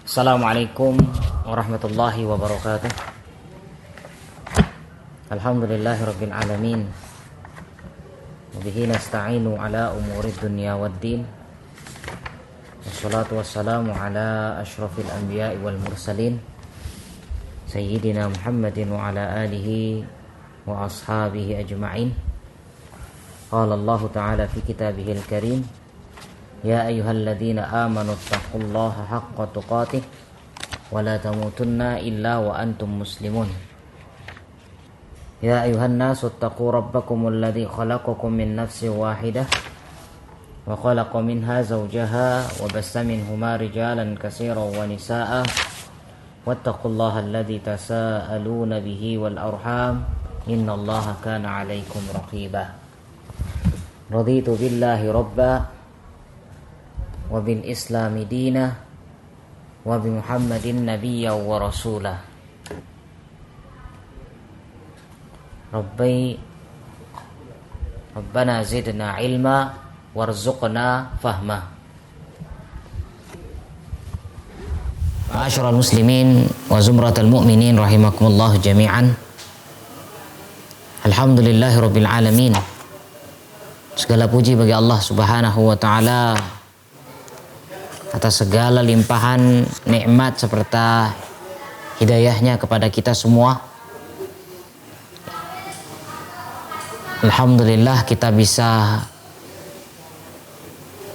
Assalamualaikum warahmatullahi wabarakatuh. Alhamdulillahirabbil alamin. Wabihi nasta'inu ala umurid dunya waddin. Wassalatu wassalamu ala asyrafil anbiya'i wal mursalin Sayyidina Muhammadin wa ala alihi wa ashabihi ajma'in. Qala Allah ta'ala fi kitabihil karim, ya ayyuhalladzina amanu taqullaha haqqa tuqatih wa la tamutunna illa wa antum muslimun. Ya ayuhan nasu taqu rabbakumul ladzi khalaqakum min nafsin wahidah wa khalaqa minha zawjaha wa bassa minhuma rijalan katsiran wa nisaa'a wattaqullaha alladzi tasaaluna bihi wal arham innallaha kana 'alaikum raqiba. Raditu billahi rabba wa bil islami dina wa bi muhammadin nabiyya wa rasulah. Rabbana zidna ilma warzuqna fahma. Ma'asyiral muslimin wa zumratal mu'minin rahimakumullah jami'an. Alhamdulillahirabbil alamin. Segala puji bagi Allah Subhanahu wa taala atas segala limpahan nikmat serta hidayahnya kepada kita semua. Alhamdulillah kita bisa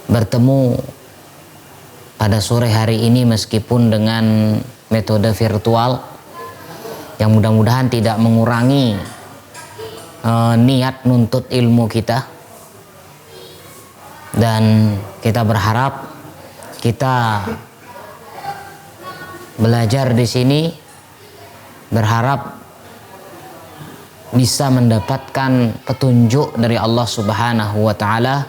bertemu pada sore hari ini meskipun dengan metode virtual yang mudah-mudahan tidak mengurangi niat nuntut ilmu kita. Dan kita berharap kita belajar di sini, berharap bisa mendapatkan petunjuk dari Allah Subhanahu wa taala,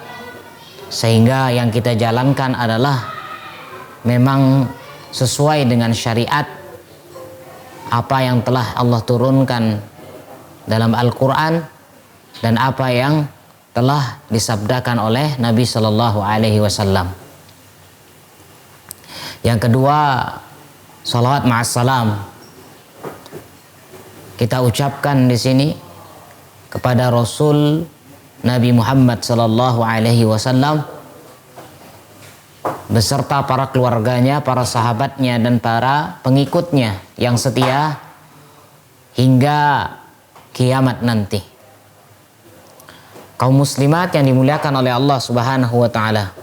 sehingga yang kita jalankan adalah memang sesuai dengan syariat apa yang telah Allah turunkan dalam Al-Qur'an dan apa yang telah disabdakan oleh Nabi Shallallahu Alaihi Wasallam. Yang kedua, salawat ma'assalam kita ucapkan di sini kepada Rasul Nabi Muhammad Shallallahu Alaihi Wasallam beserta para keluarganya, para sahabatnya dan para pengikutnya yang setia hingga kiamat nanti. Kaum muslimat yang dimuliakan oleh Allah Subhanahu wa taala.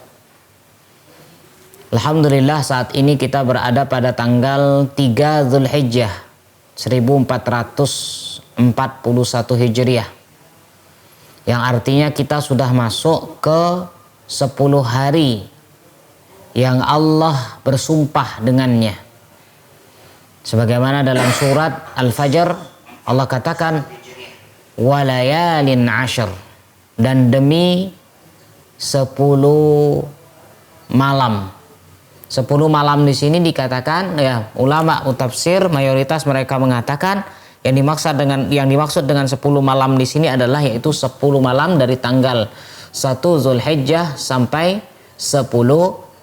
Alhamdulillah saat ini kita berada pada tanggal 3 Zulhijjah 1441 Hijriah. Yang artinya kita sudah masuk ke 10 hari yang Allah bersumpah dengannya. Sebagaimana dalam surat Al-Fajr Allah katakan walayalin ashar, dan demi 10 malam. 10 malam di sini dikatakan, ya, ulama tafsir mayoritas mereka mengatakan yang dimaksud dengan 10 malam di sini adalah yaitu 10 malam dari tanggal 1 Zulhijjah sampai 10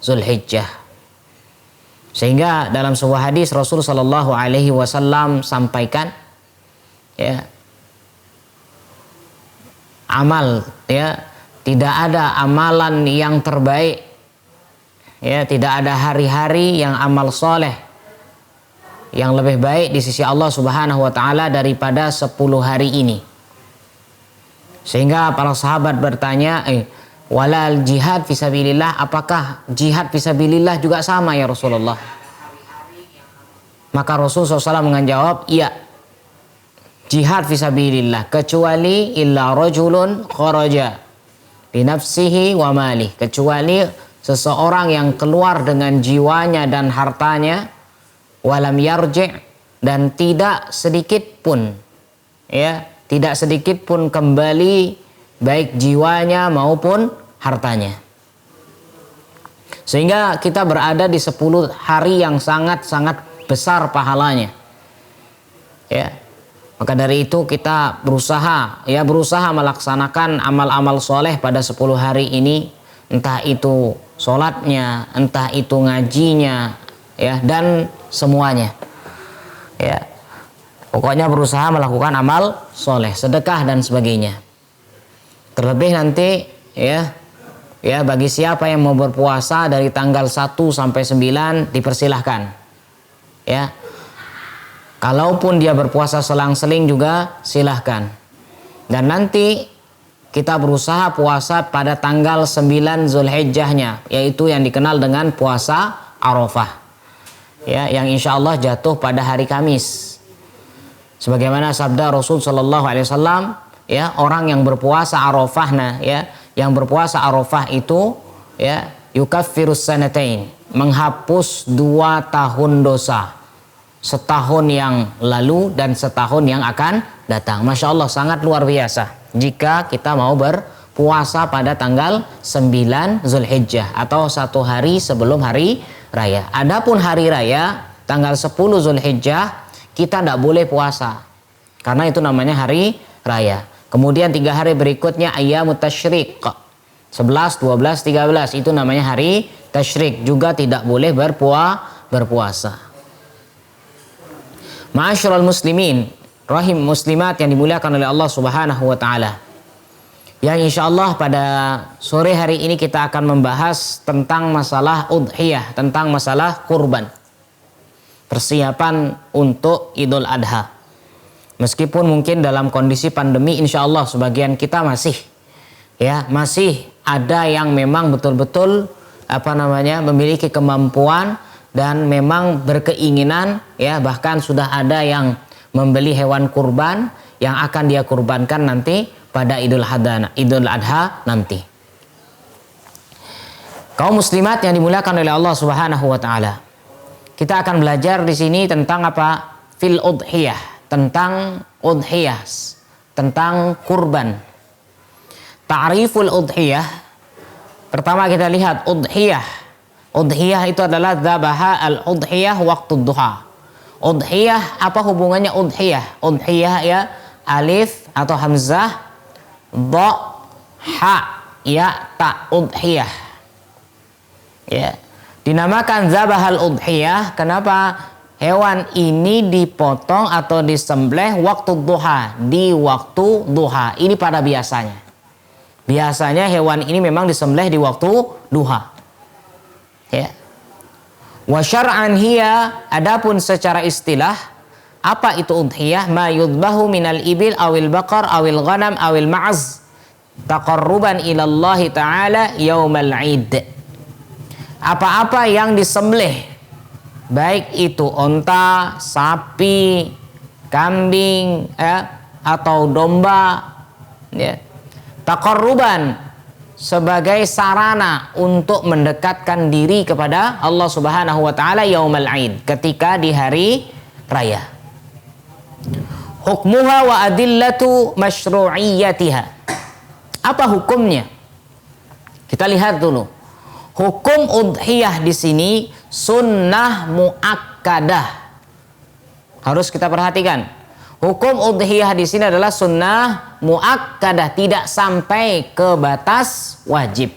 Zulhijjah. Sehingga dalam sebuah hadis Rasul sallallahu alaihi wasallam sampaikan, ya, amal, ya, tidak ada amalan yang terbaik, ya, tidak ada hari-hari yang amal soleh yang lebih baik di sisi Allah Subhanahu wa taala daripada 10 hari ini. Sehingga para sahabat bertanya, walal jihad fisabilillah, apakah jihad fisabilillah juga sama ya Rasulullah? Maka Rasul SAW menjawab, iya, jihad fisabilillah, kecuali illa rajulun kharaja binafsihi wa malih, kecuali seseorang yang keluar dengan jiwanya dan hartanya, walam yarji', dan tidak sedikit pun, ya, tidak sedikit pun kembali baik jiwanya maupun hartanya. Sehingga kita berada di 10 hari yang sangat-sangat besar pahalanya, ya. Maka dari itu kita berusaha melaksanakan amal-amal soleh pada 10 hari ini, entah itu sholatnya, entah itu ngajinya, ya, dan semuanya. Ya. Pokoknya berusaha melakukan amal soleh, sedekah dan sebagainya. Terlebih nanti ya bagi siapa yang mau berpuasa dari tanggal 1 sampai 9 dipersilahkan. Ya. Kalaupun dia berpuasa selang-seling juga silahkan. Dan nanti kita berusaha puasa pada tanggal 9 Zulhijjahnya, yaitu yang dikenal dengan puasa Arafah. Ya, yang insya Allah jatuh pada hari Kamis. Sebagaimana sabda Rasul Shallallahu Alaihi Wasallam, ya, orang yang berpuasa Arafah, ya, yang berpuasa Arafah itu, ya, yukaffirus sanatain, menghapus 2 tahun dosa, setahun yang lalu dan setahun yang akan datang. Masya Allah, sangat luar biasa jika kita mau berpuasa pada tanggal 9 Zulhijjah atau 1 hari sebelum hari raya. Adapun hari raya tanggal 10 Zulhijjah kita tidak boleh puasa karena itu namanya hari raya. Kemudian 3 hari berikutnya ayyamut tasyrik, 11, 12, 13, itu namanya hari tasyrik, juga tidak boleh berpuasa. Ma'asyiral muslimin, rahim muslimat yang dimuliakan oleh Allah Subhanahu wa taala. Yang insyaallah pada sore hari ini kita akan membahas tentang masalah udhiyah, tentang masalah kurban. Persiapan untuk Idul Adha. Meskipun mungkin dalam kondisi pandemi insyaallah sebagian kita masih ada yang memang betul-betul memiliki kemampuan dan memang berkeinginan, ya, bahkan sudah ada yang membeli hewan kurban yang akan dia kurbankan nanti pada Idul Adha nanti. Kaum muslimat yang dimuliakan oleh Allah Subhanahu wa taala. Kita akan belajar di sini tentang apa? Fil udhiyah, tentang udhiyah, tentang kurban. Ta'riful udhiyah. Pertama kita lihat udhiyah. Udhiyah itu adalah dzabaha al-udhiyah waktu duha. Udhiyah, apa hubungannya udhiyah? Udhiyah, ya, alif atau hamzah, dha, ha, ya, ta, udhiyah. Ya. Dinamakan dzabahal udhiyah, kenapa? Hewan ini dipotong atau disembelih waktu duha, di waktu duha. Ini pada biasanya. Biasanya hewan ini memang disembelih di waktu duha. Ya. Wa syar'an hiya, adapun secara istilah apa itu udhiyah? Ma yudbahu minal ibil awil baqar awil ghanam awil ma'az taqarruban ila Allah taala yaumal 'id. Apa-apa yang disembelih, baik itu onta, sapi, kambing, atau domba, ya, taqarruban, sebagai sarana untuk mendekatkan diri kepada Allah Subhanahu wa taala yaumal 'id, ketika di hari raya. Hukmuha wa adillatu masyru'iyyatiha. Apa hukumnya? Kita lihat dulu. Hukum udhiyah di sini sunnah muakkadah. Harus kita perhatikan. Hukum udhiyah di sini adalah sunnah muakkadah, tidak sampai ke batas wajib.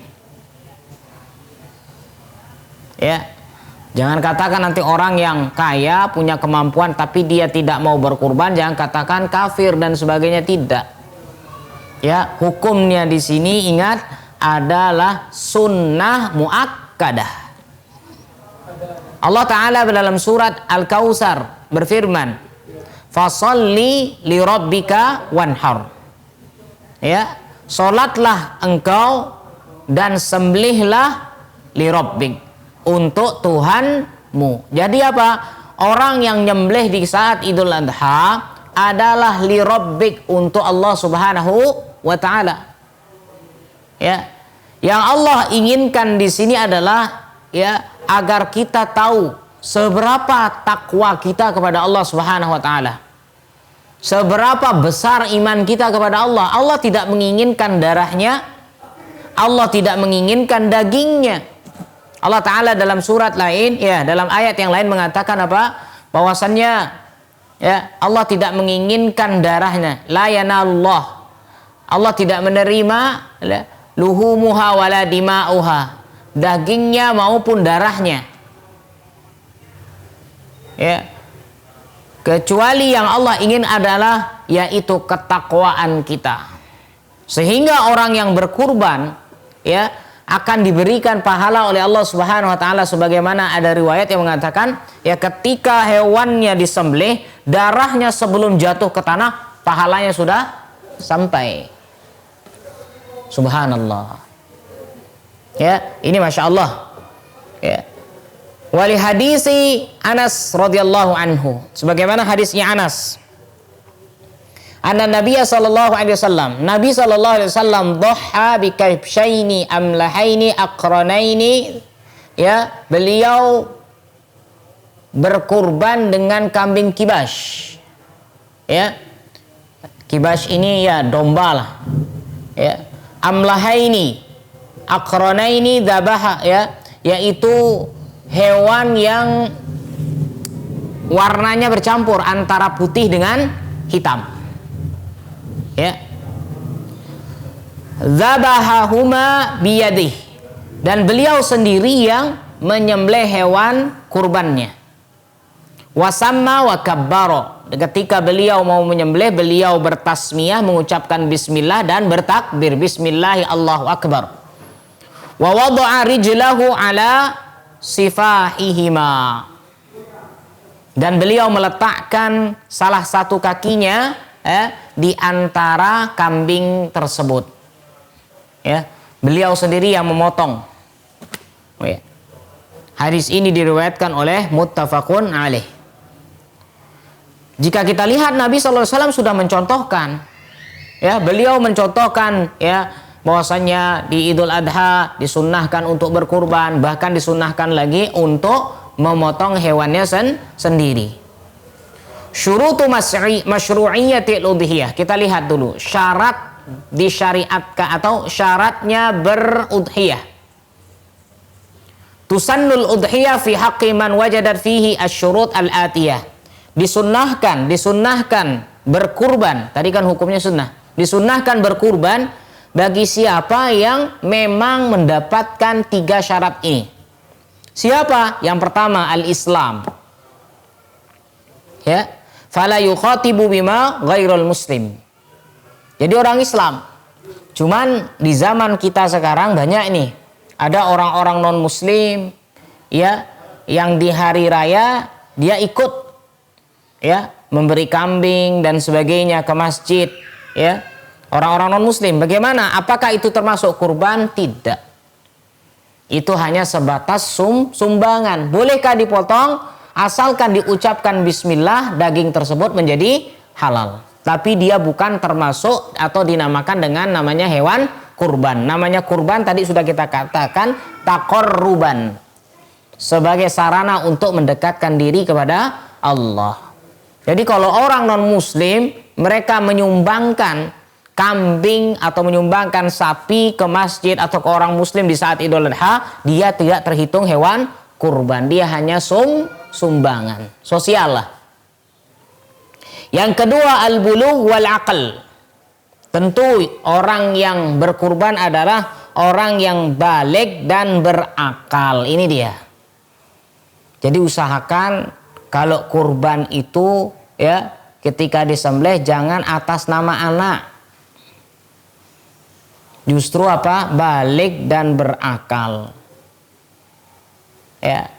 Ya. Jangan katakan nanti orang yang kaya punya kemampuan tapi dia tidak mau berkurban, jangan katakan kafir dan sebagainya, tidak. Ya, hukumnya di sini ingat adalah sunnah muakkadah. Allah Ta'ala dalam surat Al-Kautsar berfirman, fasalli li rabbika wanhar. Ya, salatlah engkau dan sembelihlah li rabbik, untuk Tuhanmu. Jadi apa? Orang yang nyembelih di saat Idul Adha adalah li rabbik, untuk Allah Subhanahu wa taala. Ya. Yang Allah inginkan di sini adalah, ya, agar kita tahu seberapa takwa kita kepada Allah Subhanahu wa taala. Seberapa besar iman kita kepada Allah. Allah tidak menginginkan darahnya, Allah tidak menginginkan dagingnya. Allah Ta'ala dalam surat lain, ya, dalam ayat yang lain mengatakan apa? Bahwasannya, ya, Allah tidak menginginkan darahnya. La yanallah. Allah tidak menerima luhumuha wala dima'uha, dagingnya maupun darahnya. Ya. Kecuali yang Allah ingin adalah yaitu ketakwaan kita. Sehingga orang yang berkurban ya akan diberikan pahala oleh Allah Subhanahu wa taala, sebagaimana ada riwayat yang mengatakan ya ketika hewannya disembelih, darahnya sebelum jatuh ke tanah, pahalanya sudah sampai. Subhanallah. Ya, ini Masya Allah. Ya. Wali hadisi Anas radhiyallahu anhu, sebagaimana hadisnya Anas. Anna Nabiya sallallahu alaihi wasallam, Nabi sallallahu alaihi wasallam dhaha bi kaibshaini amlahaini aqranaini, ya, beliau berkurban dengan kambing kibas. Ya. Kibas ini ya domba lah. Ya. Amlahaini aqranaini dzabaha, ya, yaitu hewan yang warnanya bercampur antara putih dengan hitam. Ya. Dzabahahuma biyadih, dan beliau sendiri yang menyembelih hewan kurbannya. Wasamma wa kabbara, ketika beliau mau menyembelih, beliau bertasmiyah, mengucapkan bismillah dan bertakbir, bismillahi Allahu akbar. Wa wada'a rijlahu ala sifahihima, dan beliau meletakkan salah satu kakinya di antara kambing tersebut. Ya, beliau sendiri yang memotong. Ya. Hadis ini diriwayatkan oleh muttafaqun alaih. Jika kita lihat Nabi SAW sudah mencontohkan, ya, beliau mencontohkan ya bahwasanya di Idul Adha disunnahkan untuk berkurban, bahkan disunnahkan lagi untuk memotong hewannya sendiri. Syurutu masyru'iyyatil udhiyah. Kita lihat dulu syarat disyariatkan atau syaratnya berudhiyah. Tusannul udhiyah fi haqqi man wajadat fihi asyurut al-atiyah. Disunnahkan berkurban. Tadi kan hukumnya sunnah. Disunnahkan berkurban bagi siapa yang memang mendapatkan 3 syarat ini. Siapa? Yang pertama al-Islam. Ya, fala yukhatibu bima ghairul muslim. Jadi orang Islam. Cuman di zaman kita sekarang banyak ini, ada orang-orang non muslim ya yang di hari raya dia ikut ya memberi kambing dan sebagainya ke masjid ya. Orang-orang non-muslim, bagaimana? Apakah itu termasuk kurban? Tidak. Itu hanya sebatas sumbangan. Bolehkah dipotong? Asalkan diucapkan bismillah, daging tersebut menjadi halal. Tapi dia bukan termasuk atau dinamakan dengan namanya hewan kurban. Namanya kurban tadi sudah kita katakan taqarruban. Sebagai sarana untuk mendekatkan diri kepada Allah. Jadi kalau orang non-muslim, mereka menyumbangkan kambing atau menyumbangkan sapi ke masjid atau ke orang muslim di saat Idul Adha, dia tidak terhitung hewan kurban, dia hanya sumbangan sosial lah. Yang kedua al-bulugh wal aql. Tentu orang yang berkurban adalah orang yang baligh dan berakal. Ini dia. Jadi usahakan kalau kurban itu ya ketika disembelih jangan atas nama anak. Justru apa? Baligh dan berakal. Ya.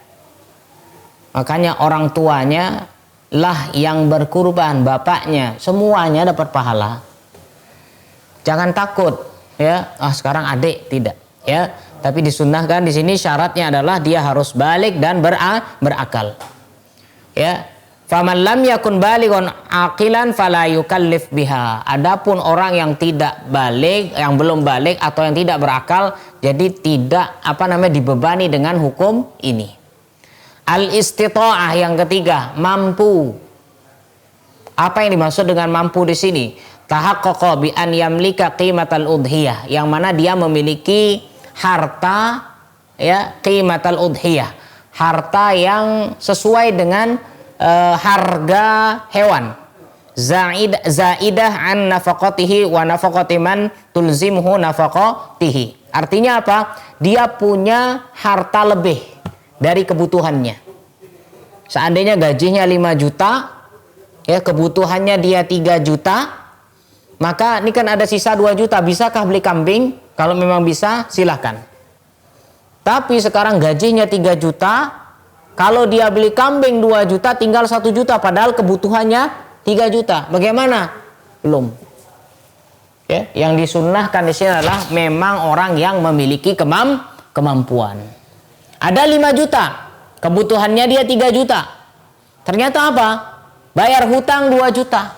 Makanya orang tuanya lah yang berkurban, bapaknya, semuanya dapat pahala. Jangan takut, ya. Sekarang adik tidak, ya. Tapi disunnahkan di sini syaratnya adalah dia harus baligh dan berakal. Ya. Faman lam yakun balighun aqilan fala yukallif biha. Adapun orang yang tidak baligh, yang belum baligh atau yang tidak berakal, jadi tidak dibebani dengan hukum ini. Al-istita'ah yang ketiga, mampu. Apa yang dimaksud dengan mampu di sini? Tahaqqaqa bi an yamlika qimatal udhiyah, yang mana dia memiliki harta ya, qimatal udhiyah, harta yang sesuai dengan harga hewan, zaidah an nafaqatihi wa nafaqati man tulzimhu nafaqatihi. Artinya apa? Dia punya harta lebih dari kebutuhannya. Seandainya gajinya 5 juta, ya kebutuhannya dia 3 juta, maka ini kan ada sisa 2 juta. Bisakah beli kambing? Kalau memang bisa, silahkan. Tapi sekarang gajinya 3 juta, kalau dia beli kambing 2 juta, tinggal 1 juta. Padahal kebutuhannya 3 juta. Bagaimana? Belum. Ya, yang disunnahkan di sini adalah memang orang yang memiliki kemampuan. Ada 5 juta, kebutuhannya dia 3 juta. Ternyata apa? Bayar hutang 2 juta.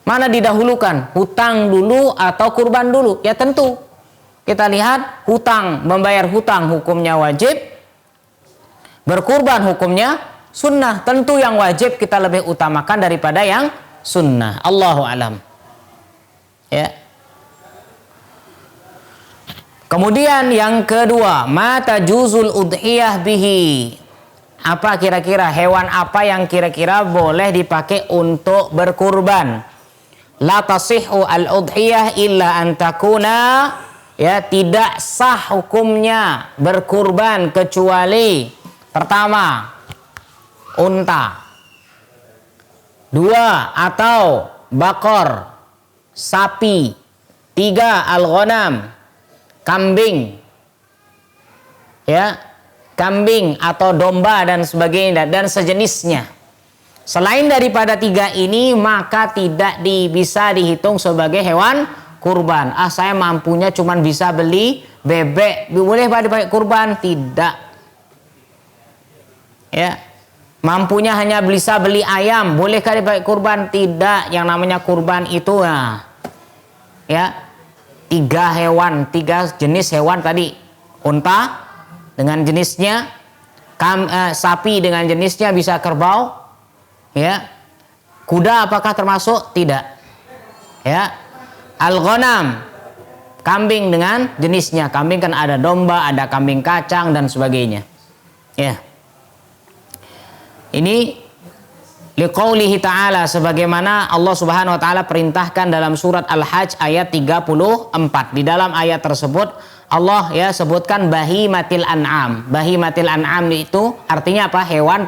Mana didahulukan? Hutang dulu atau kurban dulu? Ya tentu. Kita lihat hutang, membayar hutang hukumnya wajib. Berkurban hukumnya sunnah. Tentu yang wajib kita lebih utamakan daripada yang sunnah. Allahu alam. Ya. Kemudian yang kedua, mata juzul udhiyah bihi. Apa kira-kira hewan apa yang kira-kira boleh dipakai untuk berkurban? La tasihhu al-udhiyah illa an takuna, ya, tidak sah hukumnya berkurban kecuali pertama unta, dua atau bakor, sapi, tiga al-ghanam, kambing, ya, kambing atau domba dan sebagainya dan sejenisnya. Selain daripada 3 ini maka tidak bisa dihitung sebagai hewan kurban. Saya mampunya cuman bisa beli bebek, boleh dipakai kurban? Tidak. Ya. Mampunya hanya bisa beli ayam, bolehkah dipakai kurban? Tidak. Yang namanya kurban itu ya 3 jenis hewan tadi. Unta dengan jenisnya, sapi dengan jenisnya, bisa kerbau. Ya, kuda apakah termasuk? Tidak. Ya, al-ghanam, kambing dengan jenisnya. Kambing kan ada domba, ada kambing kacang dan sebagainya. Ya, ini liqaulihi ta'ala, sebagaimana Allah Subhanahu wa taala perintahkan dalam surat Al-Hajj ayat 34. Di dalam ayat tersebut Allah ya sebutkan bahimatil an'am. Bahimatil an'am itu artinya apa? Hewan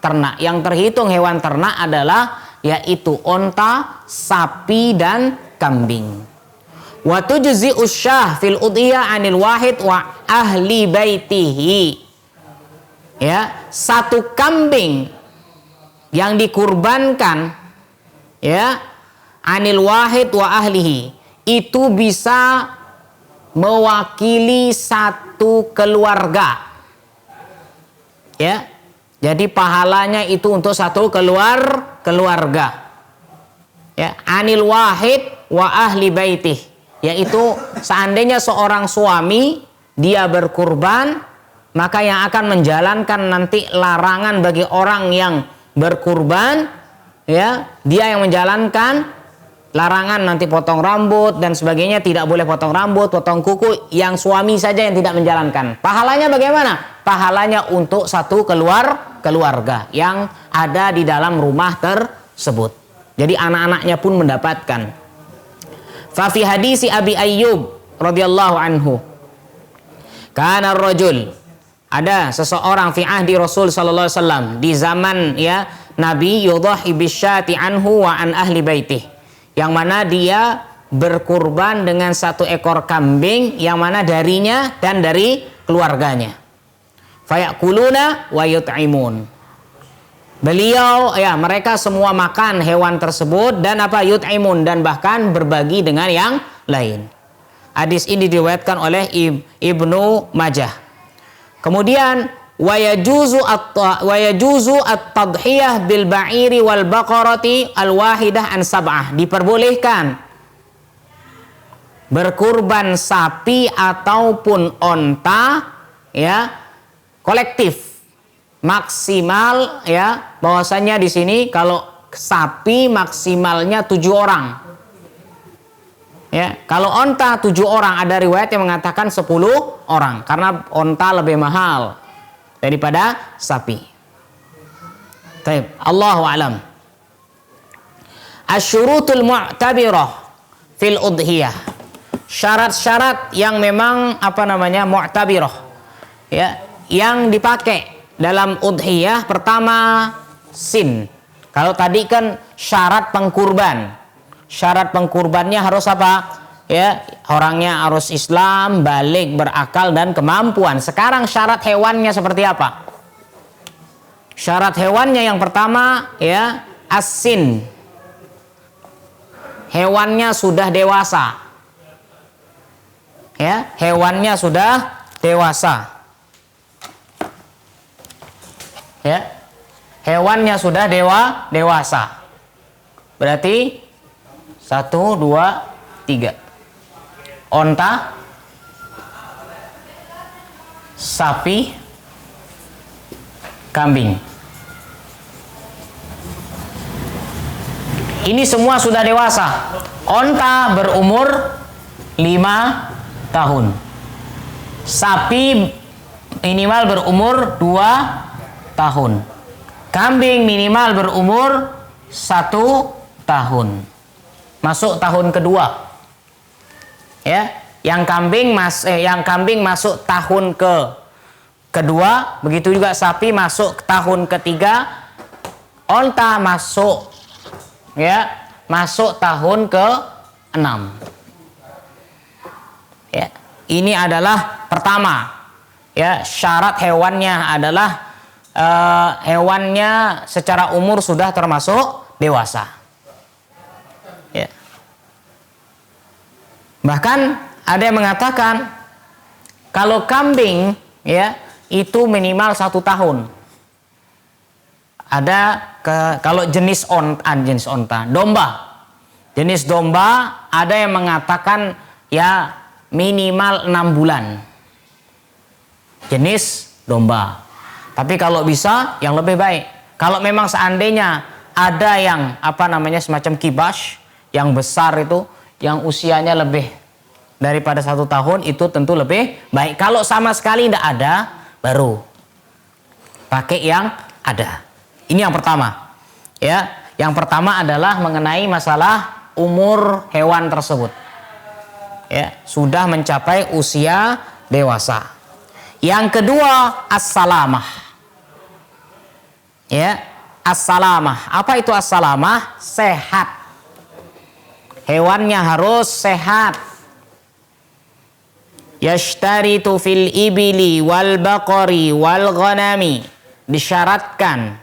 ternak. Yang terhitung hewan ternak adalah yaitu onta, sapi dan kambing. Wa tujzi usyah fil udhiyah 'anil wahid wa ahli baitihi. Ya, satu kambing yang dikurbankan ya 'anil wahid wa ahlihi itu bisa mewakili satu keluarga. Ya. Jadi pahalanya itu untuk satu keluarga. Ya, 'anil wahid wa ahli baitih, yaitu seandainya seorang suami dia berkurban, maka yang akan menjalankan nanti larangan bagi orang yang berkurban, ya, dia yang menjalankan larangan nanti potong rambut dan sebagainya, tidak boleh potong rambut, potong kuku, yang suami saja yang tidak menjalankan. Pahalanya bagaimana? Pahalanya untuk satu keluarga yang ada di dalam rumah tersebut. Jadi anak-anaknya pun mendapatkan. Fa fi hadisi Abi Ayyub radhiyallahu anhu. Kana rajul, ada seseorang fi ahdi Rasul sallallahu alaihi wasallam, di zaman ya Nabi, yudhahi bisyati anhu wa an ahli baitih, yang mana dia berkurban dengan satu ekor kambing yang mana darinya dan dari keluarganya. Fayakuluna wa yut'imun. Beliau ya mereka semua makan hewan tersebut dan apa? Yut'imun, dan bahkan berbagi dengan yang lain. Hadis ini diriwayatkan oleh Ibnu Majah. Kemudian wa yajuzu at-tadhiyah bil ba'iri wal baqarati al wahidah an sab'ah. Diperbolehkan berkurban sapi ataupun onta ya kolektif, maksimal ya, bahwasanya di sini kalau sapi maksimalnya 7 orang. Ya, kalau onta 7 orang, ada riwayat yang mengatakan 10 orang karena onta lebih mahal daripada sapi. Baik, Allahu a'lam. Asyurutul mu'tabirah fil udhiyah. Syarat-syarat yang memang mu'tabirah. Ya, yang dipakai dalam udhiyah pertama sin. Kalau tadi kan syarat pengkurban. Syarat pengkurbannya harus apa? Ya, orangnya harus Islam, balik, berakal dan kemampuan. Sekarang syarat hewannya seperti apa? Syarat hewannya yang pertama ya asin. Hewannya sudah dewasa. Ya, hewannya sudah dewasa. Ya. Hewannya sudah dewasa. Berarti 1 2 3. Onta, sapi, kambing. Ini semua sudah dewasa. Onta berumur 5 tahun. Sapi minimal berumur 2 tahun. Kambing minimal berumur 1 tahun. Masuk tahun kedua. Ya, yang kambing masuk tahun kedua, begitu juga sapi masuk tahun ketiga. Onta masuk tahun ke-6. Ya, ini adalah pertama. Ya, syarat hewannya adalah hewannya secara umur sudah termasuk dewasa. Ya. Bahkan ada yang mengatakan kalau kambing ya itu minimal 1 tahun. Kalau jenis onta, domba. Jenis domba ada yang mengatakan ya minimal 6 bulan. Jenis domba. Tapi kalau bisa yang lebih baik. Kalau memang seandainya ada yang semacam kibas yang besar itu yang usianya lebih daripada 1 tahun, itu tentu lebih baik. Kalau sama sekali tidak ada, baru pakai yang ada. Ini yang pertama. Ya, yang pertama adalah mengenai masalah umur hewan tersebut. Ya, sudah mencapai usia dewasa. Yang kedua, as-salamah. Ya, as-salamah. Apa itu as-salamah? Sehat. Hewannya harus sehat. Yashtaritu fil ibili wal baqari wal ghanami. Disyaratkan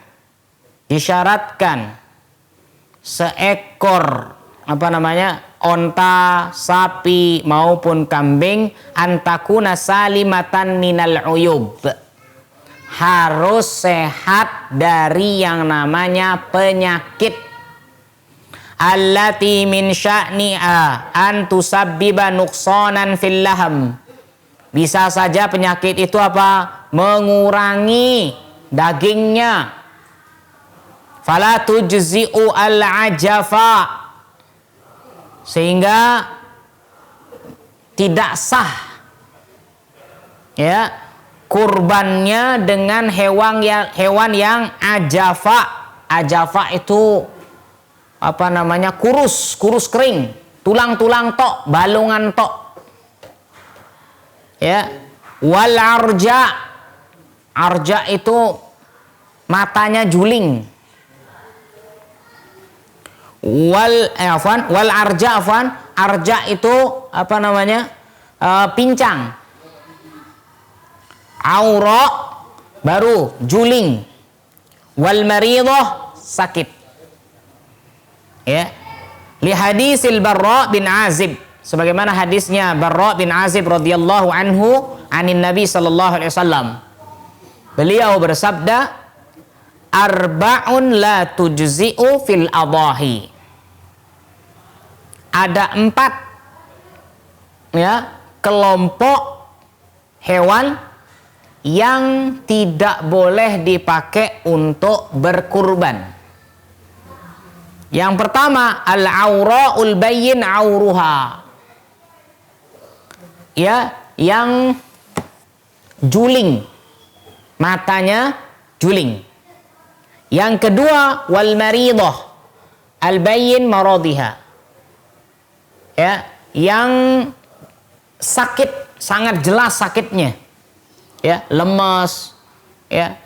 seekor onta, sapi maupun kambing antakuna salimatan minal uyub, harus sehat dari yang namanya penyakit. Allati min sya'ni'a an tusabbiba nuqsanan fil laham. Bisa saja penyakit itu apa? Mengurangi dagingnya. Fala tujzi'u al-ajafa, sehingga tidak sah ya kurbannya dengan hewan yang ajafa. Ajafa itu kurus kering, tulang-tulang tok, balungan tok. Ya, wal arja itu matanya juling. Arja itu pincang. Aura baru juling. Wal maridah sakit. Ya. Li hadisil Barra bin Azib, sebagaimana hadisnya Barra bin Azib radhiyallahu anhu anin Nabi sallallahu alaihi wasallam. Beliau bersabda, arba'un la tujzi'u fil adahi. Ada 4 ya kelompok hewan yang tidak boleh dipakai untuk berkurban. Yang pertama, al-aura'ul bayyin auruha. Ya, yang juling. Matanya juling. Yang kedua, wal maridah al-bayyin maradiha. Ya, yang sakit, sangat jelas sakitnya. Ya, lemas, ya,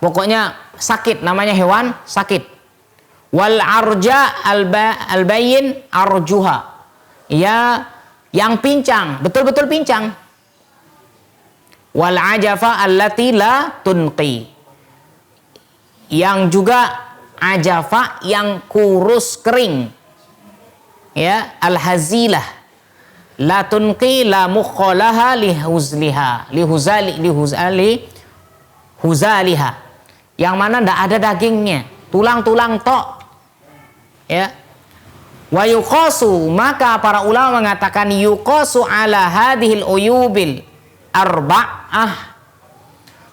pokoknya sakit, namanya hewan sakit. Wal arja albayin arjuha, ya yang pincang, betul-betul pincang. Wal ajafa allati la tunqi, yang juga ajafa yang kurus kering, ya, al hazilah la tunqi la mukhalaha lihuzliha huzaliha, yang mana ndak ada dagingnya, tulang-tulang tok, ya. Wa yuqasu, maka para ulama mengatakan yuqasu ala hadhil uyubil arba'ah,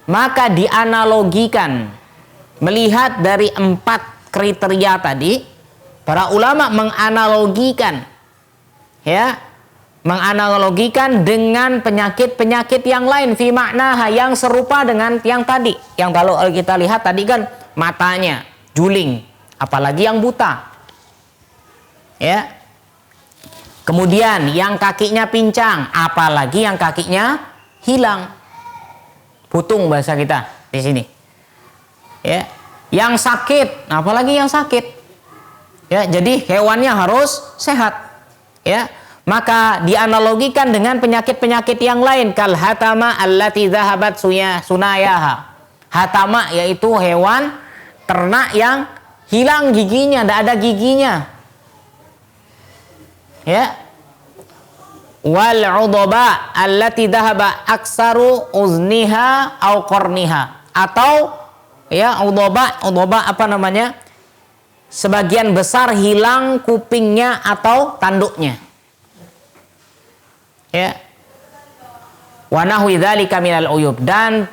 maka dianalogikan, melihat dari 4 kriteria tadi, para ulama menganalogikan, ya, menganalogikan dengan penyakit-penyakit yang lain, fi maknaha, yang serupa dengan yang tadi. Yang kalau kita lihat tadi kan matanya juling, apalagi yang buta, ya. Kemudian yang kakinya pincang, apalagi yang kakinya hilang, putung bahasa kita di sini, ya. Yang sakit, apalagi yang sakit, ya. Jadi hewannya harus sehat, ya. Maka dianalogikan dengan penyakit-penyakit yang lain, kal hatama allati dhahabat sunayaha. Hatama yaitu hewan ternak yang hilang giginya, tidak ada giginya, ya. Wal udaba allati dhahaba aksaru uzniha au qarniha, atau ya udaba apa namanya, sebagian besar hilang kupingnya atau tanduknya, ya. Wa nahwi dzalika minal uyub, dan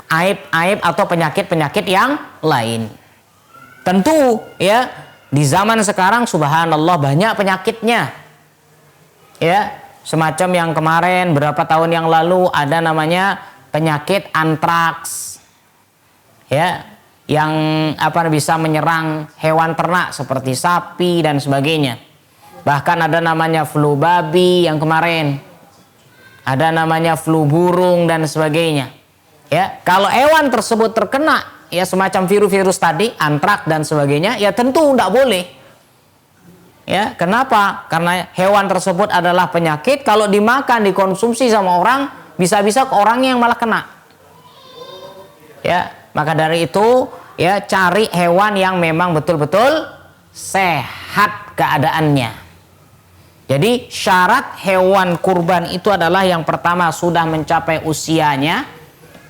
aib-aib atau penyakit-penyakit yang lain. Tentu, ya, di zaman sekarang subhanallah banyak penyakitnya, ya. Semacam yang kemarin berapa tahun yang lalu ada namanya penyakit antraks, ya, yang bisa menyerang hewan ternak seperti sapi dan sebagainya. Bahkan ada namanya flu babi yang kemarin, ada namanya flu burung dan sebagainya, ya. Kalau hewan tersebut terkena, ya, semacam virus-virus tadi, antrak dan sebagainya, ya tentu tidak boleh, ya. Kenapa? Karena hewan tersebut adalah penyakit, kalau dimakan, dikonsumsi sama orang, bisa-bisa orangnya yang malah kena, ya. Maka dari itu, ya, cari hewan yang memang betul-betul sehat keadaannya. Jadi syarat hewan kurban itu adalah yang pertama sudah mencapai usianya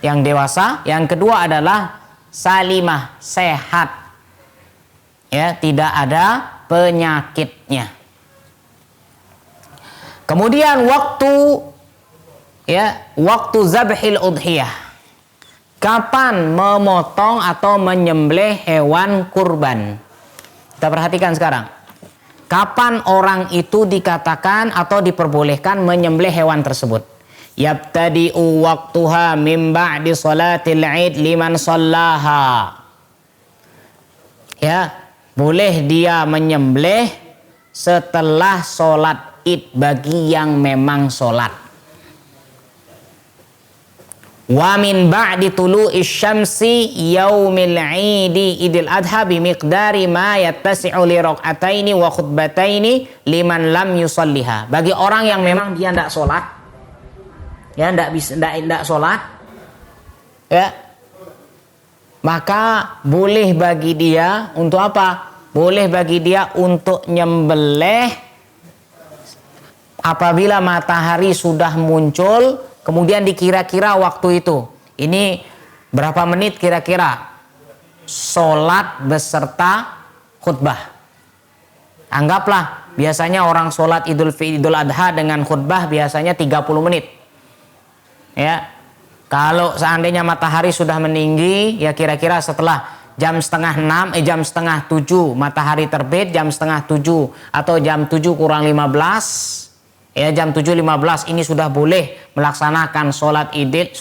yang dewasa, yang kedua adalah salimah, sehat, ya, tidak ada penyakitnya. Kemudian waktu zabhil udhiyah, kapan memotong atau menyembelih hewan kurban. Kita perhatikan sekarang. Kapan orang itu dikatakan atau diperbolehkan menyembelih hewan tersebut? Yabtadi'u waqtuha min ba'di salatil id liman shallaha. Ya, boleh dia menyembelih setelah sholat id bagi yang memang sholat. Wa min ba'di tulu'i syamsi yaumil 'idi idil adha bi miqdari ma yattasi'u li rak'ataini wa khutbataini liman lam yusalliha. Bagi orang yang memang dia tidak sholat, ya, tidak sholat, ya, maka boleh bagi dia untuk apa? Boleh bagi dia untuk nyembelih apabila matahari sudah muncul. Kemudian dikira-kira waktu itu, ini berapa menit kira-kira sholat beserta khutbah. Anggaplah biasanya orang sholat idul adha dengan khutbah biasanya 30 menit. Ya, kalau seandainya matahari sudah meninggi, ya kira-kira setelah jam setengah 7 matahari terbit, jam setengah 7 atau jam 7 kurang 15. Ya, jam 7.15 ini sudah boleh melaksanakan sholat id,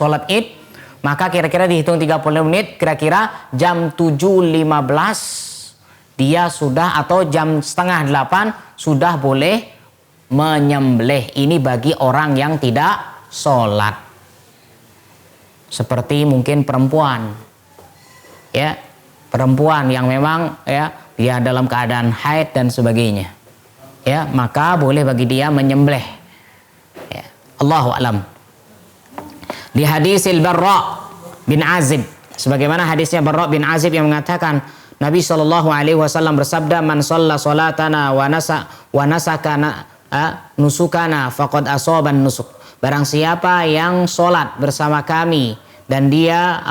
maka kira-kira dihitung 30 menit, kira-kira jam 7.15 dia sudah, atau jam setengah 8 sudah boleh menyembelih. Ini bagi orang yang tidak sholat. seperti mungkin perempuan, ya, perempuan yang memang ya dia dalam keadaan haid dan sebagainya, ya, maka boleh bagi dia menyembelih. Ya. Allahu a'lam. Di hadisil Barra bin Azib, sebagaimana hadisnya Barra bin Azib yang mengatakan Nabi Shallallahu Alaihi Wasallam bersabda, "Man shalla salatana wa nasakana nusukana faqad asoban nusuk." Barang siapa yang sholat bersama kami dan dia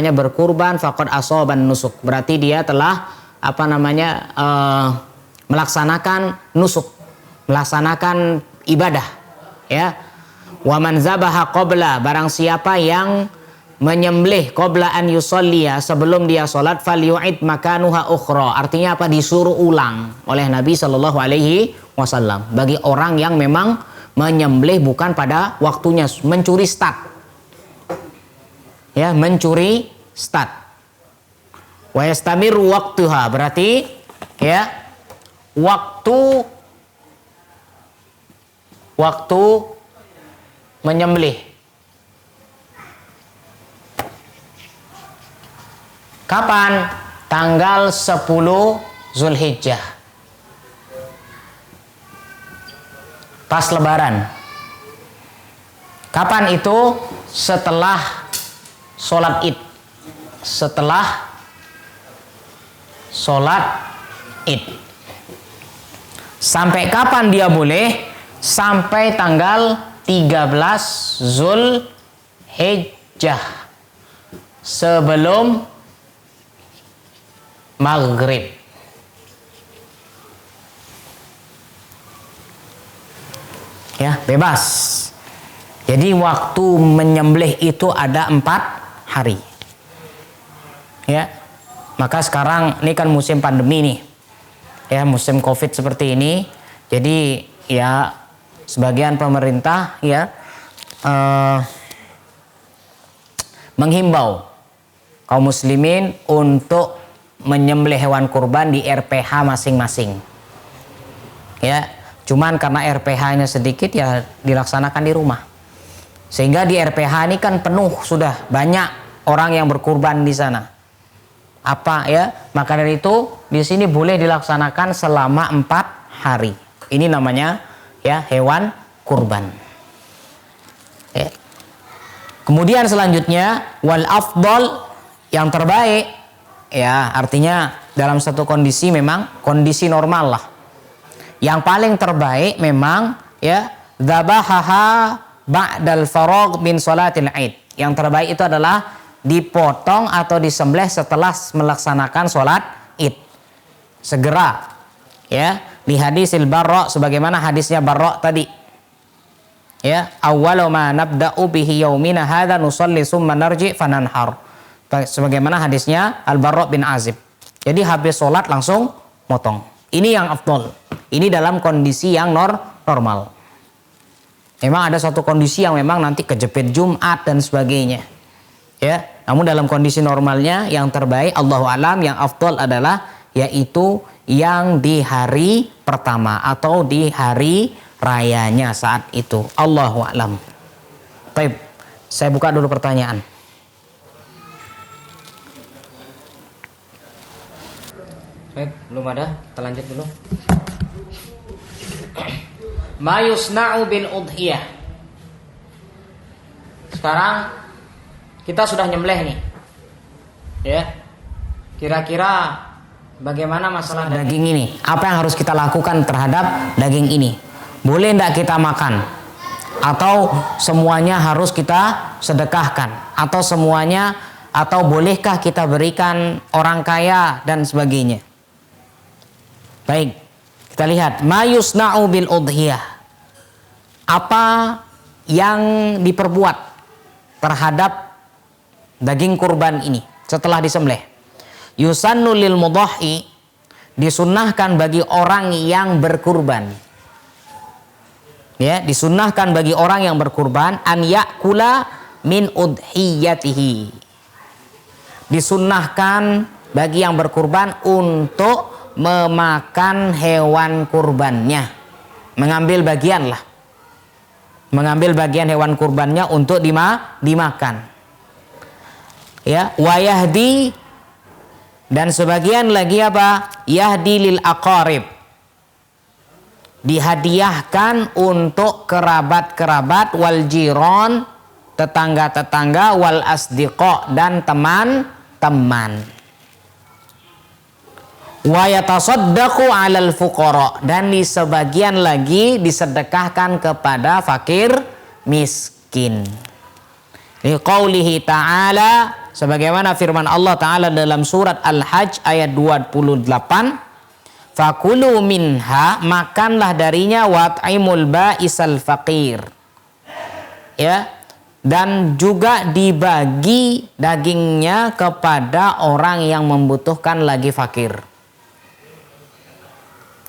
berkurban, faqad asoban nusuk. Berarti dia telah melaksanakan nusuk, melaksanakan ibadah, ya. Wa man zabaha qabla, barang siapa yang menyembelih qabla an yusalliya, sebelum dia salat, falyu'id makanuha ukhra. Artinya apa? Disuruh ulang oleh Nabi Shallallahu Alaihi Wasallam bagi orang yang memang menyembelih bukan pada waktunya, mencuri start, ya, mencuri start. Wa yastamiru waqtuha, berarti ya waktu menyembelih. Kapan? Tanggal 10 Zulhijjah, pas lebaran. Kapan itu? Setelah sholat id. Setelah sholat id. Sampai kapan dia boleh? Sampai tanggal 13 Zulhijjah, sebelum maghrib. Ya, bebas. Jadi waktu menyembelih itu ada 4 hari. Ya. Maka sekarang ini kan musim pandemi nih. Ya, musim Covid seperti ini. Jadi ya sebagian pemerintah ya menghimbau kaum muslimin untuk menyembelih hewan kurban di RPH masing-masing. Ya, cuman karena RPH-nya sedikit ya dilaksanakan di rumah. Sehingga di RPH ini kan penuh, sudah banyak orang yang berkurban di sana. Maka dari itu di sini boleh dilaksanakan selama 4 hari. Ini namanya ya hewan kurban. Ya. Kemudian selanjutnya wal afdal, yang terbaik, ya artinya dalam satu kondisi, memang kondisi normal lah. Yang paling terbaik memang ya dzabahaha ba'dal faragh min sholatil id. Yang terbaik itu adalah dipotong atau disembelih setelah melaksanakan sholat id. Segera, ya. Di hadisil Barra, sebagaimana hadisnya Barra tadi. Ya, awwalu ma nabda'u bihi yaumina hadza nusalli summa narji fananhar. Sebagaimana hadisnya Al-Barra bin Azib. Jadi habis sholat langsung motong. Ini yang afdol. Ini dalam kondisi yang normal. Memang ada suatu kondisi yang memang nanti kejepit Jumat dan sebagainya. Ya, namun dalam kondisi normalnya yang terbaik, Allahu a'lam, yang afdol adalah yaitu yang di hari pertama atau di hari rayanya saat itu. Allahu a'lam. Baik, saya buka dulu pertanyaan. Baik, belum ada, kita lanjut dulu. Ma yusna'u bil udhiyah. Sekarang kita sudah nyembelih nih. Ya. Kira-kira bagaimana masalah daging ini? Apa yang harus kita lakukan terhadap daging ini? Boleh enggak kita makan? Atau semuanya harus kita sedekahkan? Atau semuanya, atau bolehkah kita berikan orang kaya dan sebagainya? Baik, kita lihat ma yusna'u bil udhiyah. Apa yang diperbuat terhadap daging kurban ini setelah disembelih? Yusannu lil mudhahi, disunnahkan bagi orang yang berkurban. Ya, disunnahkan bagi orang yang berkurban an ya'kula min udhiyatihi. Disunnahkan bagi yang berkurban untuk memakan hewan kurbannya, mengambil bagian lah, mengambil bagian hewan kurbannya untuk dimakan. Ya, wa yahdi, dan sebagian lagi apa? Yahdi lil aqarib, dihadiahkan untuk kerabat-kerabat, wal jiron, tetangga-tetangga, wal asdiqo, dan teman-teman. Wa yatasaddaqu 'alal fuqara, dan di sebagian lagi disedekahkan kepada fakir miskin. Li qaulihi ta'ala, sebagaimana firman Allah Ta'ala dalam surat Al-Hajj ayat 28, fakulu minha, makanlah darinya, wat'imul ba'isal faqir. Ya, dan juga dibagi dagingnya kepada orang yang membutuhkan lagi fakir.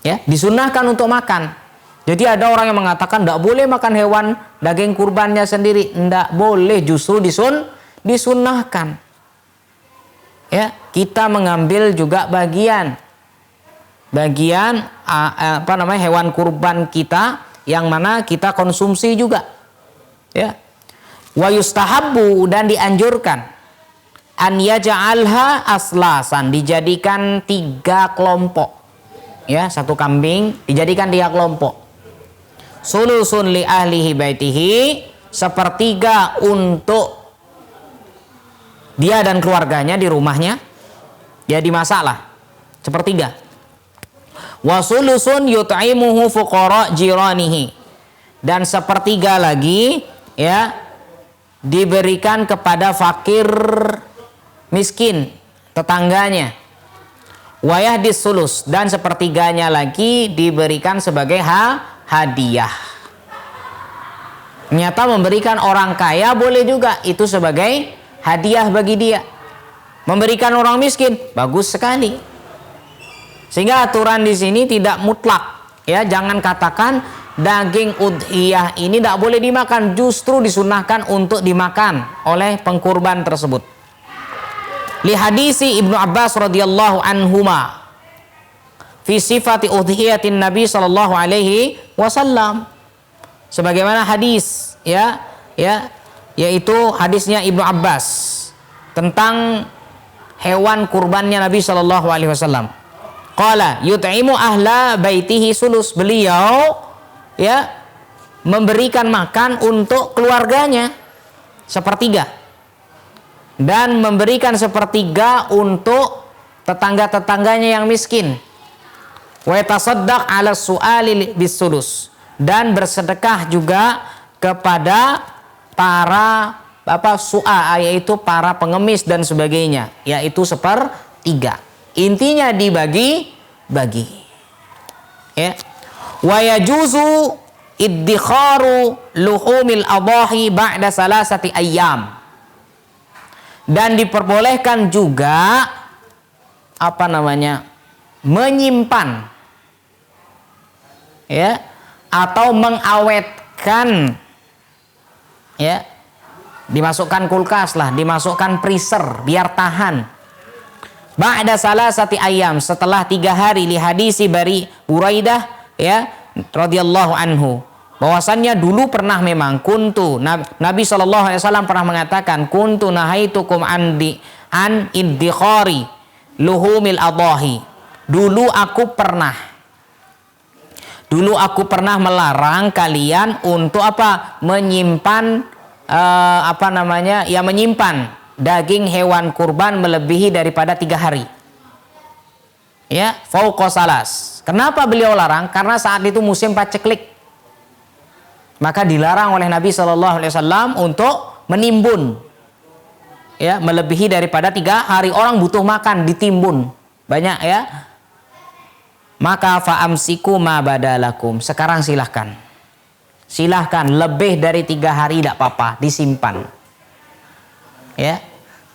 Ya, disunahkan untuk makan. Jadi ada orang yang mengatakan tidak boleh makan hewan daging kurbannya sendiri. Tidak boleh, justru disunnahkan. Ya, kita mengambil juga bagian hewan kurban kita yang mana kita konsumsi juga. Ya. Wa yustahabbu, dan dianjurkan, an yaj'alha aslasan, dijadikan 3 kelompok. Ya, satu kambing dijadikan 3 kelompok. Sulusun li ahlihi baitihi, 1/3 untuk dia dan keluarganya di rumahnya, ya dimasaklah 1/3. Wa sulusun yut'imuhu fuqara jiranihi, dan 1/3 lagi ya diberikan kepada fakir miskin tetangganya. Wa yahdis sulus, dan 1/3-nya lagi diberikan sebagai hadiah. Ternyata memberikan orang kaya boleh juga, itu sebagai hadiah bagi dia. Memberikan orang miskin bagus sekali. Sehingga aturan di sini tidak mutlak. Ya, jangan katakan daging udhiyah ini tidak boleh dimakan, justru disunahkan untuk dimakan oleh pengkurban tersebut. Li hadisi Ibnu Abbas radhiyallahu anhuma fi sifati udhiyatin Nabi sallallahu alaihi wasallam. Sebagaimana hadis yaitu hadisnya Ibnu Abbas tentang hewan kurbannya Nabi sallallahu alaihi wasallam. Qala yut'imu ahla baitihi sulus, beliau ya memberikan makan untuk keluarganya 1/3 dan memberikan 1/3 untuk tetangga-tetangganya yang miskin. Wa yatasaddaq 'ala su'ali bis-sulus, dan bersedekah juga kepada para su'a, yaitu para pengemis dan sebagainya, yaitu 1/3. Intinya dibagi-bagi. Ya. Wa yajuzu iddikharu luhumil adahi ba'da 3 ayyam. Dan diperbolehkan juga menyimpan ya atau mengawetkan, ya, dimasukkan kulkas lah, dimasukkan freezer biar tahan. Ba'da 3 ayyam, setelah 3 hari, li hadisi bari Buraidah ya radhiyallahu anhu, bahwasannya dulu pernah memang Nabi SAW pernah mengatakan, kuntu nahaitukum an iddikhari luhumil adahi. Dulu aku pernah melarang kalian untuk menyimpan menyimpan daging hewan kurban melebihi daripada 3 hari. Ya, fauqa salas. Kenapa beliau larang? Karena saat itu musim paceklik. Maka dilarang oleh Nabi SAW untuk menimbun, ya, melebihi daripada 3 hari. Orang butuh makan, ditimbun banyak, ya. Maka fa'amsiku ma badalakum, sekarang silahkan lebih dari 3 hari tidak apa-apa, disimpan. Ya,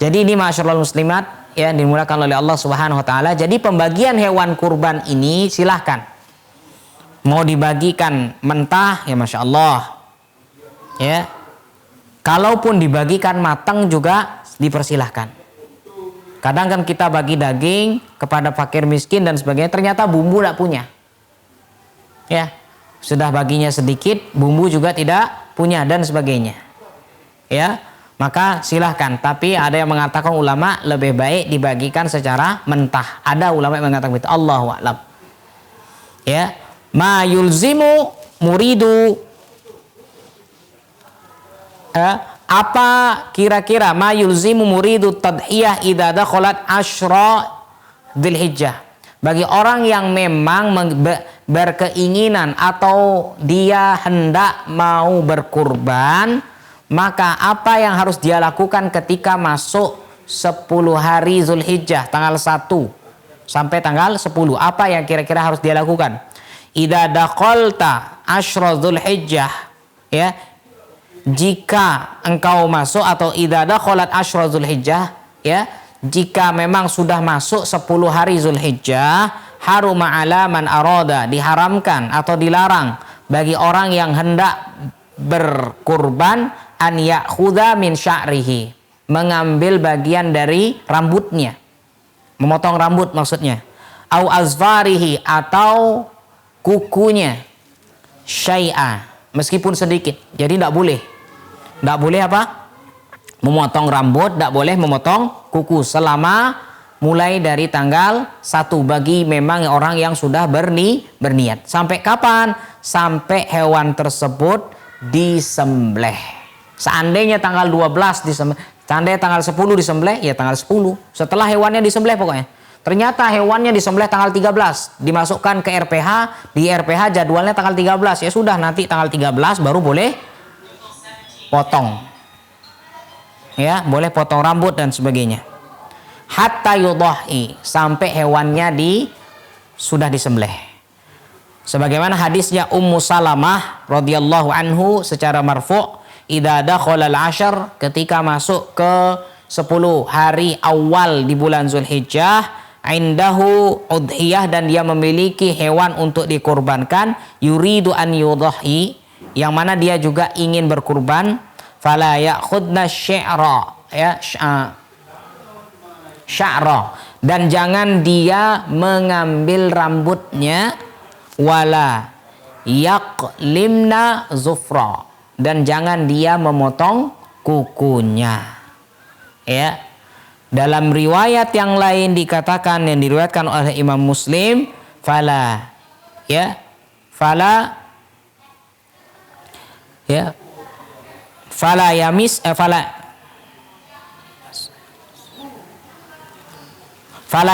jadi ini masyaallah muslimat ya dimulakan oleh Allah Subhanahu Wa Taala. Jadi pembagian hewan kurban ini silahkan. Mau dibagikan mentah ya Masya Allah, ya. Kalaupun dibagikan matang juga dipersilahkan. Kadang kan kita bagi daging kepada fakir miskin dan sebagainya, ternyata bumbu tidak punya. Ya, sudah baginya sedikit, bumbu juga tidak punya dan sebagainya. Ya, maka silahkan. Tapi ada yang mengatakan ulama lebih baik dibagikan secara mentah. Ada ulama yang mengatakan begitu. Allahu a'lam. Ya, ma yulzimu muridu, apa kira-kira ma yulzimu muridu tadhiyah idza dakhalat asyra Dzulhijjah. Bagi orang yang memang berkeinginan atau dia hendak mau berkurban, maka apa yang harus dia lakukan ketika masuk 10 hari Dzulhijjah tanggal 1 sampai tanggal 10? Apa yang kira-kira harus dia lakukan? Idza dakhalta asyra Dzulhijjah, ya, jika engkau masuk, atau idza dakhalat asyra Dzulhijjah, ya, jika memang sudah masuk 10 hari Dzulhijjah, haruma ala man arada, diharamkan atau dilarang bagi orang yang hendak berkurban, an ya'khudha min sya'rihi, mengambil bagian dari rambutnya, memotong rambut maksudnya, au azfarihi, atau kukunya, syai'a, meskipun sedikit. Jadi tidak boleh apa? Memotong rambut, tidak boleh memotong kuku selama mulai dari tanggal 1 bagi memang orang yang sudah berniat. Sampai kapan? Sampai hewan tersebut disembelih. Seandainya tanggal 12 disembelih, seandainya tanggal 10 disembelih, ya tanggal 10. Setelah hewannya disembelih pokoknya. Ternyata hewannya disembelih tanggal 13, dimasukkan ke RPH, di RPH jadwalnya tanggal 13. Ya sudah, nanti tanggal 13 baru boleh potong. Ya, boleh potong rambut dan sebagainya. Hatta yudhahi, sampai hewannya sudah disembelih. Sebagaimana hadisnya Ummu Salamah radhiyallahu anhu secara marfu', idza dakhala al-ashr, ketika masuk ke 10 hari awal di bulan Dzulhijjah, indahu udhiyah, dan dia memiliki hewan untuk dikurbankan, yuridu an yudhahi, yang mana dia juga ingin berkurban, fala ya'khudna syi'ra, ya, sya'ra, dan jangan dia mengambil rambutnya, wala yaqlimna zufra, dan jangan dia memotong kukunya. Ya, dalam riwayat yang lain dikatakan, yang diriwayatkan oleh Imam Muslim, fala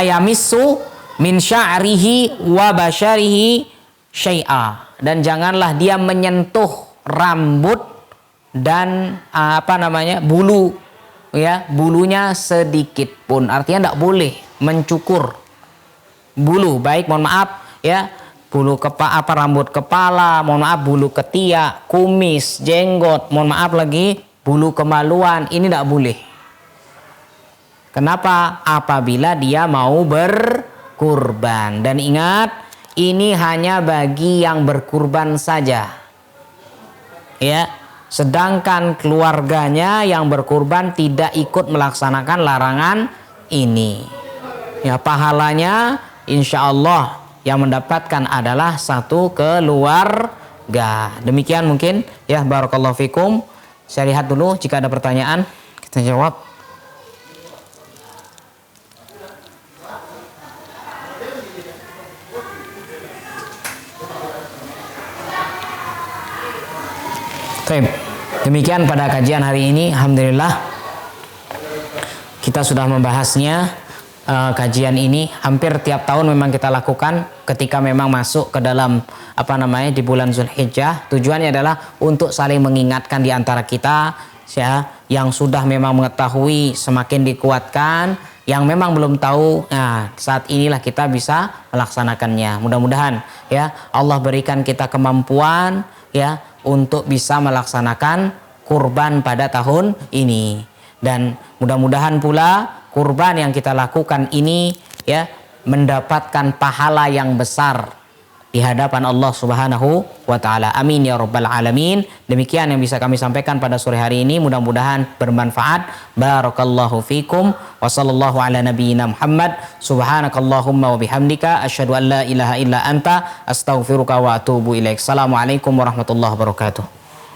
yamissu min sya'rihi wa basyarihi syai'a, dan janganlah dia menyentuh rambut dan bulu, ya, bulunya sedikit pun. Artinya tidak boleh mencukur bulu, baik mohon maaf ya, bulu rambut kepala, mohon maaf bulu ketiak, kumis, jenggot, mohon maaf lagi bulu kemaluan, ini tidak boleh. Kenapa? Apabila dia mau berkurban. Dan ingat, ini hanya bagi yang berkurban saja, ya. Sedangkan keluarganya yang berkurban tidak ikut melaksanakan larangan ini. Ya, pahalanya insya Allah yang mendapatkan adalah satu keluarga. Demikian mungkin ya, barakallahu fikum. Saya lihat dulu jika ada pertanyaan kita jawab. Demikian pada kajian hari ini, alhamdulillah kita sudah membahasnya. Kajian ini hampir tiap tahun memang kita lakukan ketika memang masuk ke dalam di bulan Dzulhijjah. Tujuannya adalah untuk saling mengingatkan di antara kita, ya, yang sudah memang mengetahui semakin dikuatkan, yang memang belum tahu, nah saat inilah kita bisa melaksanakannya. Mudah-mudahan ya Allah berikan kita kemampuan ya untuk bisa melaksanakan kurban pada tahun ini, dan mudah-mudahan pula kurban yang kita lakukan ini ya mendapatkan pahala yang besar di hadapan Allah Subhanahu wa taala. Amin ya rabbal alamin. Demikian yang bisa kami sampaikan pada sore hari ini, mudah-mudahan bermanfaat. Barakallahu fikum wa sallallahu ala nabiyyina Muhammad. Subhanakallahumma wa bihamdika asyhadu an la ilaha illa anta astaghfiruka wa atubu ilaik. Assalamualaikum warahmatullahi wabarakatuh.